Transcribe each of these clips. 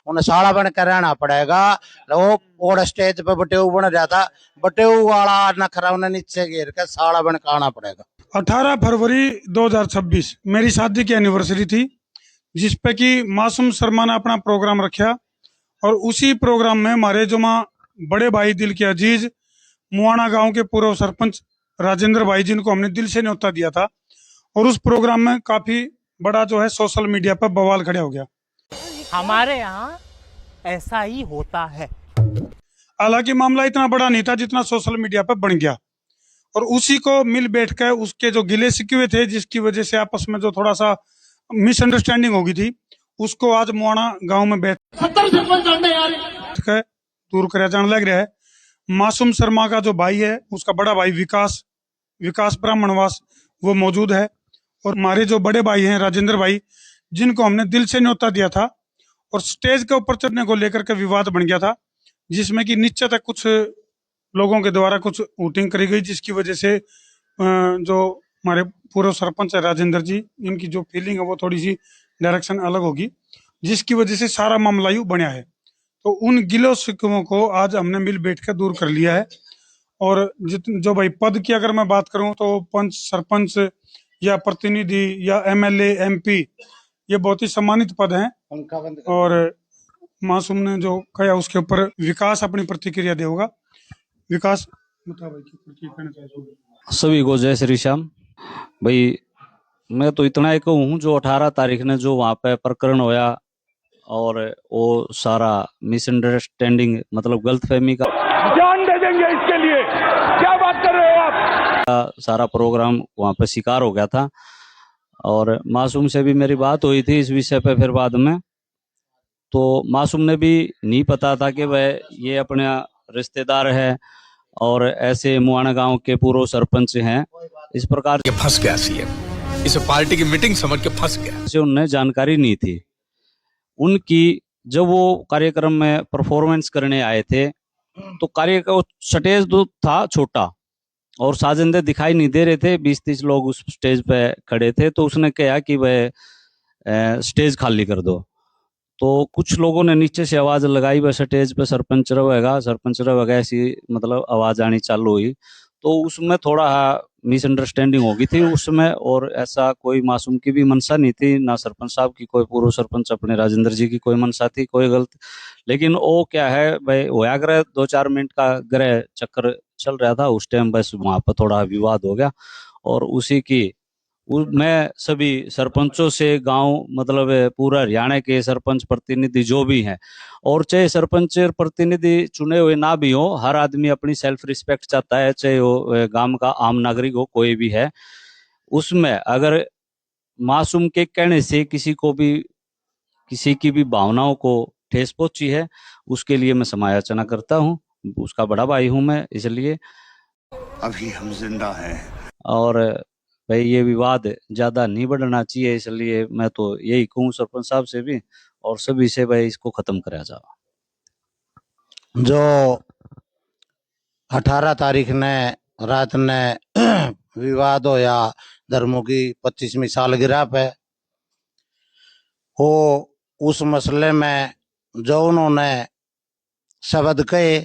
उन्हें साला बन कर रहना पड़ेगा। वो और स्टेज पे बटेऊ बन रहा था, बटेऊ वाला नखरा उन्हें नीचे गिर के साला बन के आना पड़ेगा। 18 फरवरी 2026 मेरी शादी की एनिवर्सरी थी, जिसपे कि मासूम शर्मा ने अपना प्रोग्राम रखा और उसी प्रोग्राम में हमारे जो माँ बड़े भाई दिल के अजीज मुआना गांव के पूर्व सरपंच राजेंद्र भाई, जिनको हमने दिल से न्योता दिया था, और उस प्रोग्राम में काफी बड़ा जो है सोशल मीडिया पर बवाल खड़ा हो गया। हमारे यहाँ ऐसा ही होता है। हालांकि मामला इतना बड़ा नहीं था जितना सोशल मीडिया पर बन गया, और उसी को मिल बैठ कर उसके जो गिले शिकवे थे, जिसकी वजह से आपस में जो थोड़ा सा मिसअंडरस्टैंडिंग हो गई थी, उसको आज मुआना गांव में बैठ कर दूर कराया जाने लग रहा है। मासूम शर्मा का जो भाई है, उसका बड़ा भाई विकास ब्राह्मणवास, वो मौजूद है, और हमारे जो बड़े भाई हैं राजेंद्र भाई, जिनको हमने दिल से न्योता दिया था, और स्टेज के ऊपर चढ़ने को लेकर के विवाद बन गया था, जिसमें कि नीचे तक कुछ लोगों के द्वारा कुछ वोटिंग करी गई, जिसकी वजह से जो हमारे पूर्व सरपंच है राजेंद्र जी, इनकी जो फीलिंग है वो थोड़ी सी डायरेक्शन अलग होगी, जिसकी वजह से सारा मामला यूं बना है। तो उन गिलो शिकवों को आज हमने मिल बैठ कर दूर कर लिया है। और जो भाई पद की अगर मैं बात करूं तो पंच, सरपंच या प्रतिनिधि या एमएलए, एमपी, ये बहुत ही सम्मानित पद हैं। और मासूम ने जो कहा उसके ऊपर विकास अपनी प्रतिक्रिया देगा। विकास सभी को जय श्री श्याम। भाई मैं तो इतना ही कहूँ, जो 18 तारीख ने जो वहाँ पे प्रकरण होया और वो सारा मिसअंडरस्टैंडिंग, मतलब गलतफहमी का जान दे देंगे इसके लिए, क्या बात कर रहे हो आप। सारा प्रोग्राम वहाँ पे शिकार हो गया था, और मासूम से भी मेरी बात हुई थी इस विषय पे फिर बाद में। तो मासूम ने भी नहीं पता था कि वह ये अपने रिश्तेदार है और ऐसे मुआना गांव के पूर्व सरपंच हैं, इस प्रकार ये फंस गया सीएम, इसे पार्टी की मीटिंग समझ के फंस गया। से उन्हें जानकारी नहीं थी उनकी। जब वो कार्यक्रम में परफॉर्मेंस करने आए थे तो स्टेज तो था छोटा और साजिंदे दिखाई नहीं दे रहे थे, 20-30 लोग उस स्टेज पे खड़े थे। तो उसने कहा कि वह स्टेज खाली कर दो। तो कुछ लोगों ने नीचे से आवाज लगाई, वह स्टेज पे सरपंच रहेगा, ऐसी मतलब आवाज आनी चालू हुई। तो उसमें थोड़ा मिसअंडरस्टैंडिंग हो गई थी उसमें, और ऐसा कोई मासूम की भी मनसा नहीं थी, ना सरपंच साहब की, कोई पूर्व सरपंच अपने राजेंद्र जी की कोई मनसा थी, कोई गलत। लेकिन वो क्या है भाई, होया ग्रह 2-4 मिनट का ग्रह चक्कर चल रहा था उस टाइम, बस वहां पर थोड़ा विवाद हो गया। और उसी की मैं सभी सरपंचों से गांव, मतलब पूरा हरियाणा के सरपंच प्रतिनिधि जो भी हैं, और चाहे सरपंच प्रतिनिधि चुने हुए ना भी हो, हर आदमी अपनी सेल्फ रिस्पेक्ट चाहता है, चाहे वो गांव का आम नागरिक हो, कोई भी है। उसमें अगर मासूम के कहने से किसी की भी भावनाओं को ठेस पहुंची है, उसके लिए मैं समालोचना करता हूं। उसका बड़ा भाई हूं मैं, इसलिए अभी हम जिंदा हैं। और भाई ये विवाद ज्यादा नहीं बढ़ना चाहिए, इसलिए मैं तो यही कहूँ सरपंच साहब से भी और सभी से, भाई इसको खत्म कराया जाए। जो 18 तारीख ने रात ने विवाद होया धर्मों की 25वीं सालगिरह पे, वो उस मसले में जो उन्होंने शब्द कहे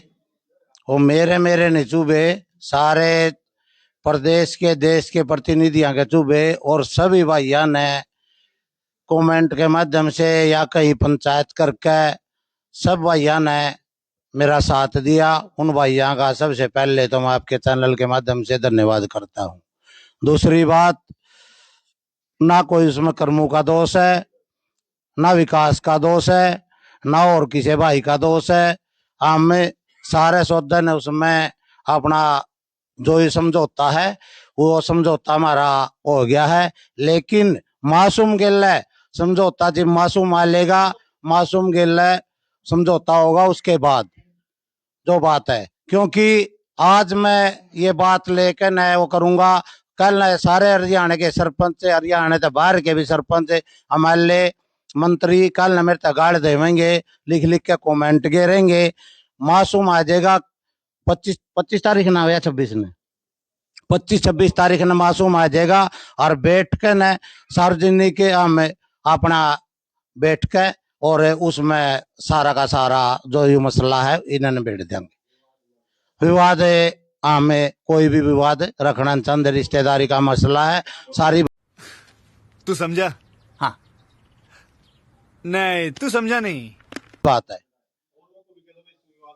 वो मेरे नहीं चुभे, सारे प्रदेश के देश के प्रतिनिधियों के चुभे। और सभी भाइयों ने कमेंट के माध्यम से या कहीं पंचायत करके सब भाइयों ने मेरा साथ दिया। उन भाइयों का सबसे पहले तो मैं आपके चैनल के माध्यम से धन्यवाद करता हूं। दूसरी बात, ना कोई उसमें कर्मों का दोष है, ना विकास का दोष है, ना और किसी भाई का दोष है। हमें सारे सौदे ने उसमें अपना जो ये समझौता है वो समझौता हमारा हो गया है। लेकिन मासूम गिल्ले समझौता जब मासूम आ लेगा, मासूम गिल्ले समझौता होगा उसके बाद जो बात है। क्योंकि आज मैं ये बात लेकर न वो करूंगा, कल सारे हरियाणा के सरपंच, हरियाणा से बाहर के भी सरपंच, एमएलए, मंत्री कल न मेरे तक गाड़ देवेंगे, लिख लिख के कमेंट गिरेंगे। मासूम आ जाएगा 25 तारीख ना या 26 ने, 25-26 तारीख ने मासूम आ जाएगा और बैठ के न सार्वजनिक में अपना बैठ के और उसमें सारा का सारा जो ये मसला है इन्होंने बेट देंगे। विवाद हमें कोई भी विवाद रखना चंद रिश्तेदारी का मसला है, सारी तू समझा? हाँ। नहीं, तू समझा नहीं। बात है।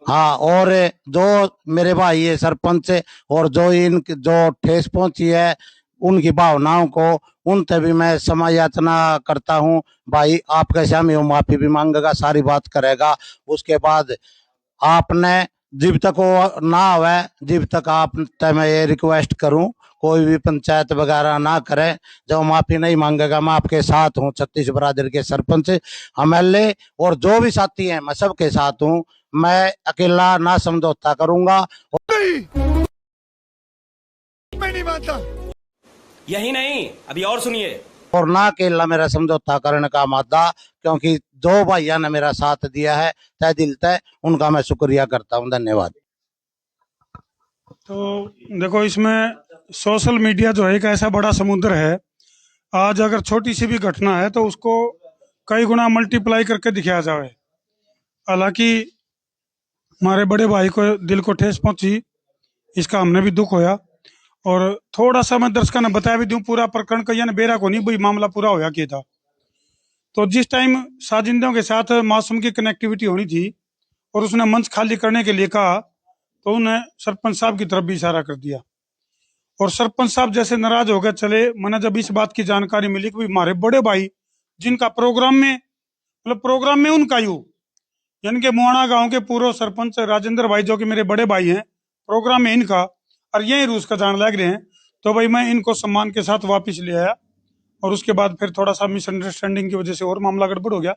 हाँ, और जो मेरे भाई है सरपंच और जो इनकी जो ठेस पहुंची है उनकी भावनाओं को, उन तक भी मैं क्षमा याचना करता हूँ। भाई आपके सामने वो माफी भी मांगेगा, सारी बात करेगा। उसके बाद आपने जब तक वो ना आवे, जब तक आप तक मैं ये रिक्वेस्ट करूं कोई भी पंचायत वगैरह ना करे, जब माफी नहीं मांगेगा मैं आपके साथ हूं। छत्तीस बरादरी के सरपंच एमएलए और जो भी साथी हैं मैं सबके साथ हूं। मैं अकेला ना समझौता करूंगा। मैं नहीं मानता। यही नहीं, अभी और सुनिए। और ना अकेला मेरा समझौता करने का मादा, क्योंकि दो भाइयों ने मेरा साथ दिया है तय दिल तय, उनका मैं शुक्रिया करता हूं। धन्यवाद। तो देखो, इसमें सोशल मीडिया जो है एक ऐसा बड़ा समुद्र है। आज अगर छोटी सी भी घटना है तो उसको कई गुना मल्टीप्लाई करके दिखाया जाए। हालांकि हमारे बड़े भाई को दिल को ठेस पहुंची, इसका हमने भी दुख होया। और थोड़ा सा मैं दर्शकों ने बता भी दूं, पूरा प्रकरण कहीं ने बेरा को नहीं भाई मामला पूरा होया किया था। तो जिस टाइम साजिंदों के साथ मासूम की कनेक्टिविटी होनी थी और उसने मंच खाली करने के लिए कहा, तो उन्हें सरपंच साहब की तरफ भी इशारा कर दिया। और सरपंच साहब जैसे नाराज हो गए चले। मैंने जब इस बात की जानकारी मिली कि हमारे बड़े भाई जिनका प्रोग्राम में, मतलब प्रोग्राम में उनका ही हो, यानी कि मुआना गांव के पूर्व सरपंच राजेंद्र भाई जो कि मेरे बड़े भाई हैं, प्रोग्राम में इनका और यही रूस का जान लग रहे हैं, तो भाई मैं इनको सम्मान के साथ वापस ले आया। और उसके बाद फिर थोड़ा सा मिसअंडरस्टैंडिंग की वजह से और मामला गड़बड़ हो गया।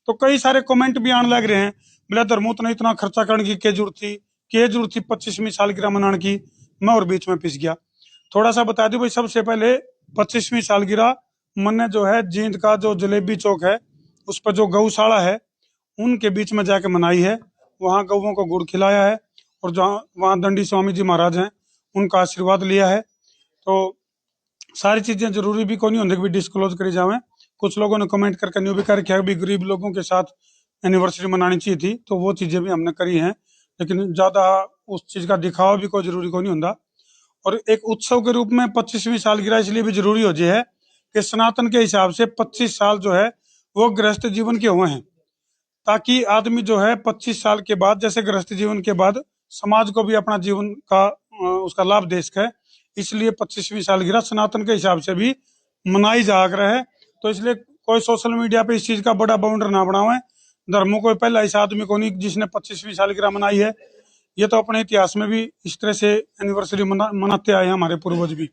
तो कई सारे कमेंट भी आने लग रहे हैं, बोला धर्मूत ने इतना खर्चा करने की क्या जरूरत थी 25वीं सालगिरह मनाने की। मैं और बीच में पिस गया। थोड़ा सा बता दूं भाई, सबसे पहले 25वीं सालगिरह मैंने जो है जींद का जो जलेबी चौक है उस पर जो गौशाला है उनके बीच में जाके मनाई है। वहाँ गौओं को गुड़ खिलाया है और जहाँ वहाँ दंडी स्वामी जी महाराज हैं उनका आशीर्वाद लिया है। तो सारी चीजें जरूरी भी को नहीं होंगे कि डिस्क्लोज करी जावे। कुछ लोगों ने कमेंट करके न्यू भी कर रखा है भी गरीब लोगों के साथ एनिवर्सरी मनानी चाहिए थी, तो वो चीजें भी हमने करी हैं, लेकिन ज्यादा उस चीज का दिखावा भी कोई जरूरी को नहीं होता। और एक उत्सव के रूप में 25वीं सालगिरह इसलिए भी जरूरी हो जाए है कि सनातन के हिसाब से 25 साल जो है वो गृहस्थ जीवन के हुए हैं, ताकि आदमी जो है 25 साल के बाद, जैसे गृहस्थ जीवन के बाद समाज को भी अपना जीवन का उसका लाभ दे सके। इसलिए 25वीं सालगिरह सनातन के हिसाब से भी मनाई जा रहा है। तो इसलिए कोई सोशल मीडिया पे इस चीज का बड़ा बाउंडर ना बनावे। धर्मों को पहला इस आदमी को नहीं जिसने 25वीं सालगिरह मनाई है। ये तो अपने इतिहास में भी इस तरह से एनिवर्सरी मनाते आए हैं हमारे पूर्वज भी,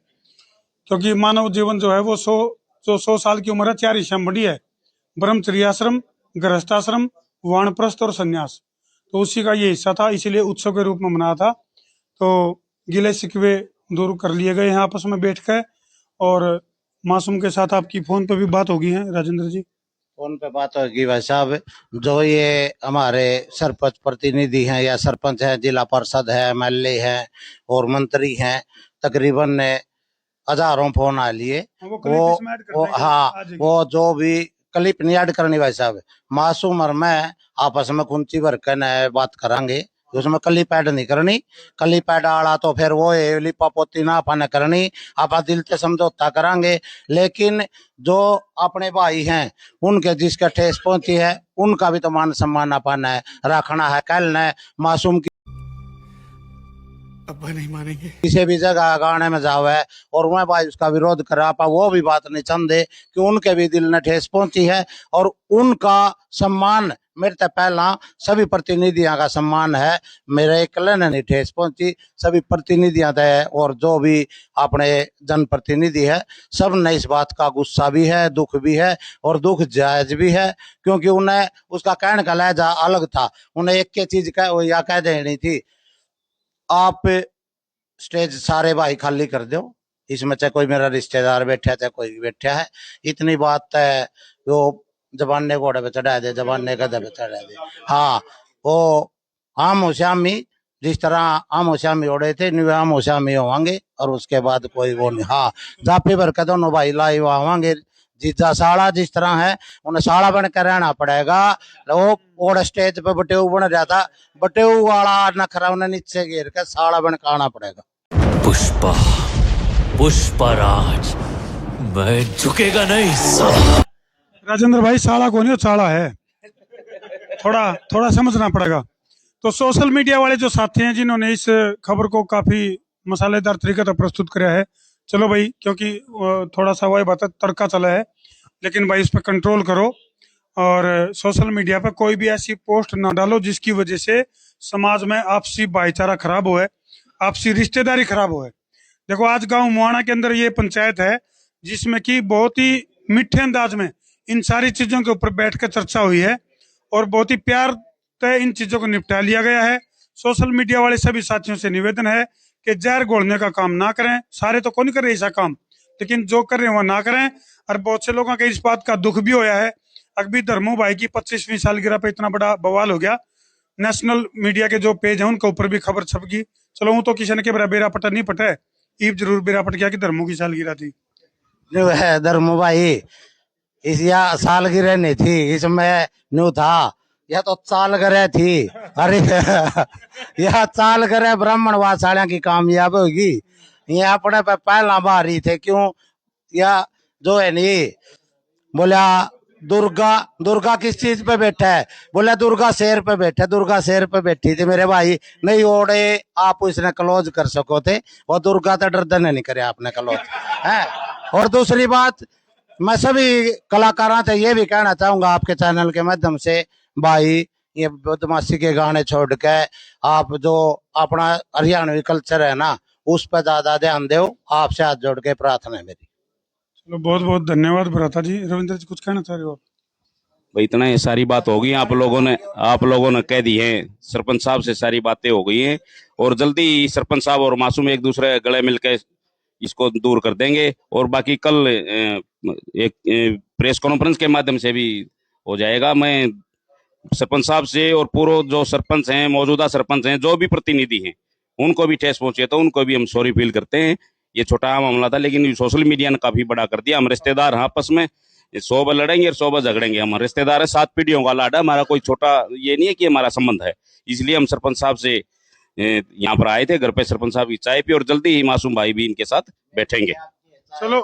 क्योंकि मानव जीवन जो है वो 100 साल की उम्र है, 4 हिस्सा में बड़ी है: ब्रह्मचर्याश्रम, गृहस्थाश्रम, वानप्रस्थ और संन्यास। तो उसी का ये हिस्सा था, इसीलिए उत्सव के रूप में मनाया था। तो गिले शिकवे दूर कर लिए गए हैं आपस में बैठ कर। और मासूम के साथ आपकी फोन पे भी बात होगी है राजेंद्र जी? फोन पे बात होगी भाई साहब। जो ये हमारे सरपंच प्रतिनिधि हैं या सरपंच हैं, जिला परिषद है, एमएलए हैं और मंत्री हैं, तकरीबन ने हजारों फोन आ लिए। वो जो भी क्लिप नहीं ऐड करनी भाई साहब, मासूम और मैं आपस में कुंची भर के न बात करांगे, उसमें क्लिप ऐड नहीं करनी। क्लिप ऐड आड़ा तो फिर वो लिपा पोती ना अपन करनी, आप दिल से समझौता करांगे। लेकिन जो अपने भाई हैं उनके जिसका ठेस पहुंची है उनका भी तो मान सम्मान अपन है रखना है। कल ने मासूम की अब्बा नहीं मानेंगे। किसी भी जगह गाने में जावे और वह भाई उसका विरोध करा पा, वो भी बात नहीं चाहते कि उनके भी दिल ने ठेस पहुंची है। और उनका सम्मान मेरे तक पहला सभी प्रतिनिधियों का सम्मान है। मेरे अकेले ने नहीं ठेस पहुंची, सभी प्रतिनिधियों है और जो भी अपने जनप्रतिनिधि है सब ने इस बात का गुस्सा भी है, दुख भी है और दुख जायज भी है, क्योंकि उन्हें उसका कहने का लहजा अलग था। उन्हें एक के चीज का या कह देनी थी, आप स्टेज सारे भाई खाली कर दो, इसमें चाहे कोई मेरा रिश्तेदार बैठा चाहे कोई बैठा है, इतनी बात है। वो जबाने घोड़े पे चढ़ा दे, जबाने गधे पे चढ़ा दे। हाँ, वो आम श्यामी जिस तरह आम श्यामी ओढ़े थे न्यू आम श्यामी होंगे और उसके बाद कोई वो नहीं। हाँ, जाफे भर के दोनों भाई लाइव आवांगे, जीजा साड़ा जिस तरह है उन्हें साड़ा बन कर रहना पड़ेगा। वो और स्टेज पे बटेऊ बन रहा था, बटेऊ वाला नखरा उन्हें नीचे गिर के साड़ा बन के आना पड़ेगा। पुष्पा पुष्पराज, मैं झुकेगा नहीं साला। राजेंद्र भाई साला कौन है, चाला है, थोड़ा समझना पड़ेगा। तो सोशल मीडिया वाले जो साथी हैं जिन्होंने इस खबर को काफी मसालेदार तरीके से प्रस्तुत किया है, चलो भाई, क्योंकि थोड़ा सा वही बात है, तड़का चला है, लेकिन भाई इस पर कंट्रोल करो और सोशल मीडिया पर कोई भी ऐसी पोस्ट ना डालो जिसकी वजह से समाज में आपसी भाईचारा खराब हो, आपसी रिश्तेदारी खराब हो। देखो आज गांव मुआना के अंदर ये पंचायत है जिसमें कि बहुत ही मीठे अंदाज में इन सारी चीजों के ऊपर बैठकर चर्चा हुई है और बहुत ही प्यार तय इन चीजों को निपटा लिया गया है। सोशल मीडिया वाले सभी साथियों से निवेदन है कि जहर घोलने का काम ना करें, सारे तो कौन कर रहे ऐसा काम, लेकिन जो कर रहे हैं वो ना करें। और बहुत से लोगों के इस बात का दुख भी होया है। अभी धर्मू भाई की 25वीं सालगिरह पे इतना बड़ा बवाल हो गया, नेशनल मीडिया के जो पेज है उनके ऊपर भी खबर छप गई। चलो वो तो किसी ने के बेरा पटा नहीं पटा है, ईब जरूर बेरा पट गया कि धर्मू की सालगिरह थी। जो है धर्मू भाई इस या सालगिरह नहीं थी, इसमें न्यू था, यह तो सालगिरह थी। अरे यह सालगिरह ब्राह्मणवाद साड़िया की कामयाब होगी, ये अपने पे पहला बारी थे। क्यों या जो है नहीं बोला दुर्गा किस चीज पे बैठा है, बोला दुर्गा शेर पे बैठा, दुर्गा शेर पे बैठी थी मेरे भाई, नहीं ओढ़े आप इसने क्लोज कर सको थे, और दुर्गा तो डर नहीं करे आपने क्लोज है। और दूसरी बात मैं सभी कलाकारों से ये भी कहना चाहूंगा आपके चैनल के माध्यम से, भाई ये बदमाशी के गाने छोड़ के आप जो अपना हरियाणवी कल्चर है ना उस पर ज्यादा ध्यान दो, आपसे हाथ जोड़ के प्रार्थना है मेरी। चलो बहुत बहुत धन्यवाद भ्राता जी। रविंद्र जी कुछ कहना चाह रहे हो आप? भाई इतना ये सारी बात होगी, आप लोगों ने कह दी है, सरपंच साहब से सारी बातें हो गई हैं और जल्दी सरपंच साहब और मासूम एक दूसरे गले मिलकर इसको दूर कर देंगे। और बाकी कल एक प्रेस कॉन्फ्रेंस के माध्यम से भी हो जाएगा। मैं सरपंच साहब से और पूर्व जो सरपंच हैं, मौजूदा सरपंच हैं, जो भी प्रतिनिधि हैं, उनको भी ठेस पहुंचे तो उनको भी हम सॉरी फील करते हैं। ये छोटा मामला था लेकिन सोशल मीडिया ने काफी बड़ा कर दिया। हम रिश्तेदार हैं, आपस में 100 बार लड़ेंगे और 100 बार झगड़ेंगे। हम रिश्तेदार हैं, 7 पीढ़ियों का लाडा, हमारा कोई छोटा ये नहीं है कि हमारा संबंध है। इसलिए हम सरपंच साहब से यहाँ पर आए थे, घर पे सरपंच साहब की चाय पी और जल्दी ही मासूम भाई भी इनके साथ बैठेंगे। चलो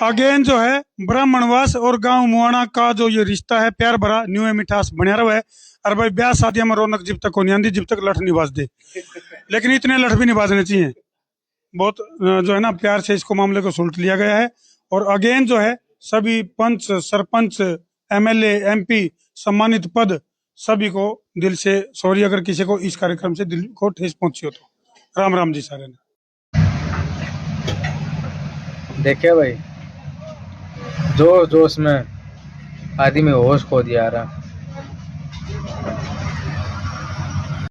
अगेन जो है ब्राह्मणवास और गांव मुआना का जो ये रिश्ता है प्यार भरा, न्यू है, मिठास बनिया रहा है। और भाई ब्याह शादी में रौनक जब तक को नहीं आती जब तक लठ नहीं बाज दे, लेकिन इतने लठ भी नहीं बाजने चाहिए। बहुत जो है ना प्यार से इसको मामले को सुलट लिया गया है। और अगेन जो है सभी पंच, सरपंच, MLA, MP, सम्मानित पद, सभी को दिल से सॉरी अगर किसी को इस कार्यक्रम से दिल को ठेस पहुंची हो तो। राम राम जी सारे ने। देखिए भाई, जोश जोश में आदमी होश खो दिया रहा।